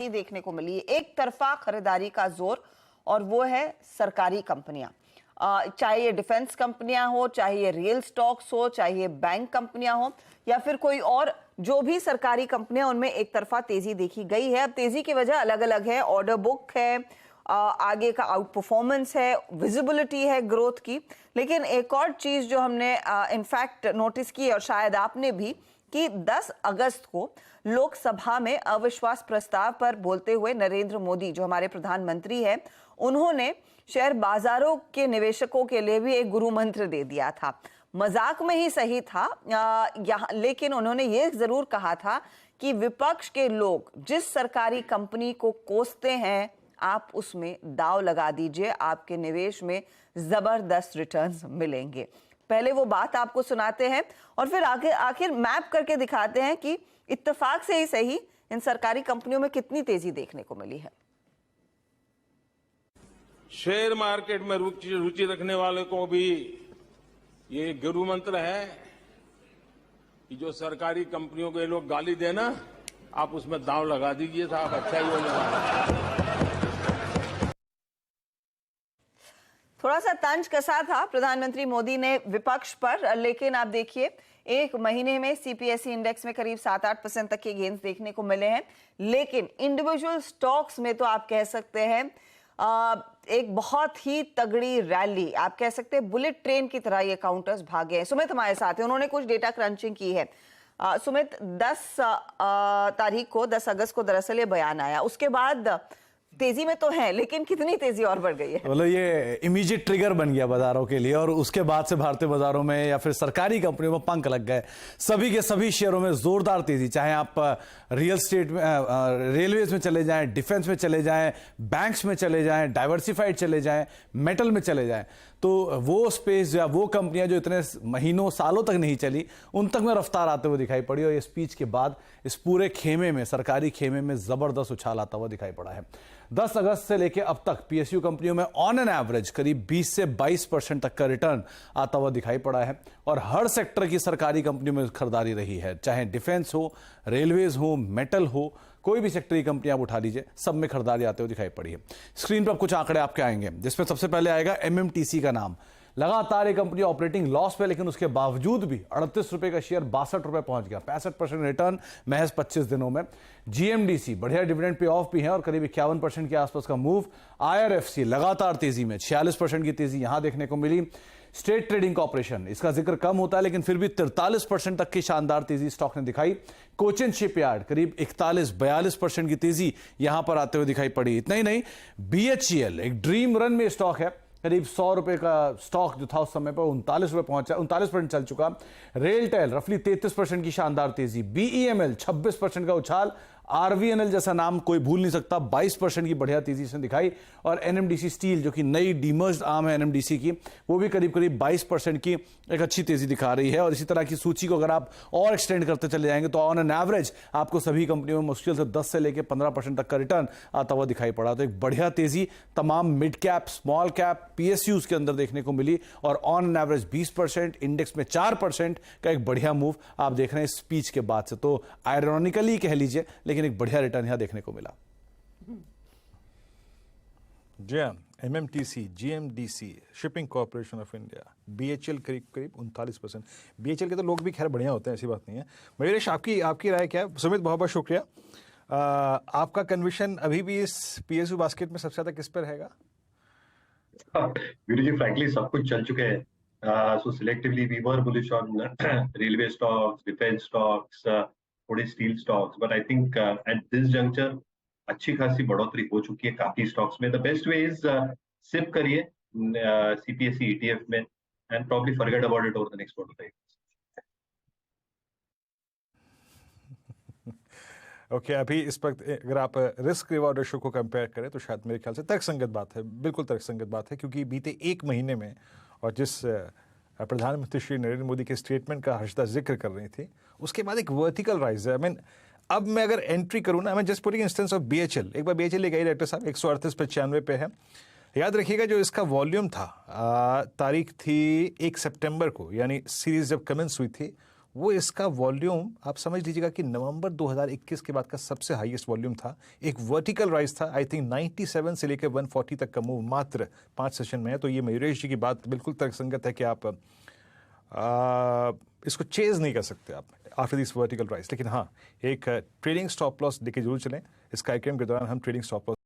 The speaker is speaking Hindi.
ही देखने को मिली है। एक तरफा खरीदारी का जोर, और वो है सरकारी कंपनियां। चाहे ये डिफेंस कंपनियां हो, चाहे ये रियल स्टॉक्स हो, चाहे ये बैंक कंपनियां हो, या फिर कोई और जो भी सरकारी कंपनियां, उनमें एक तरफा तेजी देखी गई है। अब तेजी की वजह अलग अलग है। ऑर्डर बुक है, आगे का आउट परफॉर्मेंस है, विजिबिलिटी है ग्रोथ की। लेकिन एक और चीज जो हमने इनफैक्ट नोटिस की, और शायद आपने भी, कि 10 अगस्त को लोकसभा में अविश्वास प्रस्ताव पर बोलते हुए नरेंद्र मोदी, जो हमारे प्रधानमंत्री हैं, उन्होंने शेयर बाजारों के निवेशकों के लिए भी एक गुरु मंत्र दे दिया था। मजाक में ही सही था लेकिन उन्होंने ये जरूर कहा था कि विपक्ष के लोग जिस सरकारी कंपनी को कोसते हैं, आप उसमें दांव लगा दीजिए, आपके निवेश में जबरदस्त रिटर्न्स मिलेंगे। पहले वो बात आपको सुनाते हैं और फिर आखिर मैप करके दिखाते हैं कि इत्तेफाक से ही सही इन सरकारी कंपनियों में कितनी तेजी देखने को मिली है। शेयर मार्केट में रुचि रखने वाले को भी ये गुरु मंत्र है कि जो सरकारी कंपनियों के लोग गाली देना, आप उसमें दांव लगा दीजिए साहब, अच्छा ही होने वाला है। थोड़ा सा तंज कसा था प्रधानमंत्री मोदी ने विपक्ष पर, लेकिन आप देखिए एक महीने में सीपीएसई इंडेक्स में करीब 7-8% तक के गेन्स देखने को मिले हैं। लेकिन इंडिविजुअल स्टॉक्स में तो आप कह सकते हैं एक बहुत ही तगड़ी रैली, आप कह सकते हैं बुलेट ट्रेन की तरह ये काउंटर्स भागे हैं। सुमित हमारे साथ है, उन्होंने कुछ डेटा क्रंचिंग की है। सुमित, 10 अगस्त को दरअसल ये बयान आया, उसके बाद तेजी में तो है, लेकिन कितनी तेजी और बढ़ गई है? मतलब ये इमीडिएट ट्रिगर बन गया बाजारों के लिए, और उसके बाद से भारतीय बाजारों में या फिर सरकारी कंपनियों में पंख लग गए। सभी के सभी शेयरों में जोरदार तेजी, चाहे आप रियल स्टेट में, रेलवेज में चले जाएं, डिफेंस में चले जाएं, बैंक्स में चले जाएं, डाइवर्सिफाइड चले जाएं, मेटल में चले जाएं, तो वो स्पेस या वो कंपनियां जो इतने महीनों सालों तक नहीं चली, उन तक में रफ्तार आते हुए दिखाई पड़ी। और ये स्पीच के बाद इस पूरे खेमे में, सरकारी खेमे में जबरदस्त उछाल आता हुआ दिखाई पड़ा है। 10 अगस्त से लेकर अब तक पीएसयू कंपनियों में ऑन एन एवरेज करीब 20 से 22% तक का रिटर्न आता हुआ दिखाई पड़ा है। और हर सेक्टर की सरकारी कंपनियों में खरीदारी रही है, चाहे डिफेंस हो, रेलवेज हो, मेटल हो, कोई भी सेक्टर की कंपनी आप उठा लीजिए, सब में खरीदारी आते हुए दिखाई पड़ी है। स्क्रीन पर कुछ आंकड़े आपके आएंगे, जिसमें सबसे पहले आएगा एमएमटीसी का नाम। लगातार ये कंपनी ऑपरेटिंग लॉस पे, लेकिन उसके बावजूद भी 38 रुपए का शेयर 62 रुपए पहुंच गया, 65% रिटर्न महज 25 दिनों में। जीएमडीसी बढ़िया डिविडेंड पे ऑफ भी है और करीब 51% के आसपास का मूव। आईआरएफसी लगातार तेजी में, 46% की तेजी यहां देखने को मिली। स्टेट ट्रेडिंग कॉर्पोरेशन, इसका जिक्र कम होता है लेकिन फिर भी 43% तक की शानदार तेजी स्टॉक ने दिखाई। कोचिन शिपयार्ड करीब 41-42% की तेजी यहां पर आते हुए दिखाई पड़ी। इतना ही नहीं, बीएचईएल एक ड्रीम रन में स्टॉक है, करीब 100 रुपए का स्टॉक जो था उस समय पर 39 रुपए पहुंचा, 39% चल चुका। रेलटेल रफली 33% की शानदार तेजी। बीईएमएल 26% का उछाल। आरवीएनएल जैसा नाम कोई भूल नहीं सकता, 22% की बढ़िया तेजी से दिखाई। और एनएमडीसी स्टील, जो कि नई डीमर्ज्ड आर्म है एनएमडीसी की, वो भी करीब 22% की एक अच्छी तेजी दिखा रही है। और इसी तरह की सूची को अगर आप और एक्सटेंड करते चले जाएंगे तो ऑन एन एवरेज आपको सभी कंपनियों में मुश्किल से 10 से लेकर 15% तक का रिटर्न आता हुआ दिखाई पड़ा। तो एक बढ़िया तेजी तमाम mid cap, small cap, PSUs के अंदर देखने को मिली। और ऑन एन एवरेज 20%, इंडेक्स में 4% का एक बढ़िया मूव आप देख रहे हैं स्पीच के बाद से। तो आयरॉनिकली कह लीजिए, लेकिन एक बढ़िया रिटर्न यहां देखने को मिला। MMTC, GMDC, shipping corporation of India, BHEL करीब 39%। बीएचएल के तो लोग भी खैर बढ़िया होते हैं, ऐसी बात नहीं है। मयूरेश, आपकी राय क्या है? सुमित, बहुत बहुत शुक्रिया। आपका कन्विक्शन अभी भी इस पीएसयू बास्केट में सबसे ज्यादा किस पर रहेगा? वीरू जी, फ्रैंकली सब कुछ चल चुके हैं। So selectively we were bullish on railway stocks, defense stocks, थोड़े steel stocks, but I think at this juncture अच्छी खासी बढ़ोतरी हो चुकी है काफी स्टॉक्स में। The best way is SIP करिए सीपीएसई ईटीएफ में and probably forget about it over the next 4 to 5 years. Okay, अभी इस वक्त अगर आप रिस्क रिवॉर्ड रेशो को कंपेयर करें तो शायद मेरे ख्याल से तर्कसंगत बात है, बिल्कुल तर्कसंगत बात है, क्योंकि बीते एक महीने में और जिस प्रधानमंत्री श्री नरेंद्र मोदी के स्टेटमेंट का हर्षदा जिक्र कर रही थी, उसके बाद एक वर्टिकल राइज है। अब मैं अगर एंट्री करूँ ना, मैं just putting instance of BHEL, एक बार बीएचएल ले गई डायरेक्टर साहब, 138.95 पे है। याद रखिएगा जो इसका वॉल्यूम था, तारीख थी 1 सितंबर को, यानी सीरीज जब कमेंस हुई थी, वो इसका वॉल्यूम आप समझ लीजिएगा कि नवंबर 2021 के बाद का सबसे हाईएस्ट वॉल्यूम था। एक वर्टिकल राइज था, आई थिंक 97 से लेकर 140 तक का मूव मात्र 5 सेशन में है। तो ये मयूरेश जी की बात बिल्कुल तर्कसंगत है कि आप इसको चेज नहीं कर सकते आप आफ्टर दिस वर्टिकल राइज। लेकिन हाँ, एक ट्रेडिंग स्टॉप लॉस लेके जरूर चलें। इस कार्यक्रम के दौरान हम ट्रेडिंग स्टॉप लॉस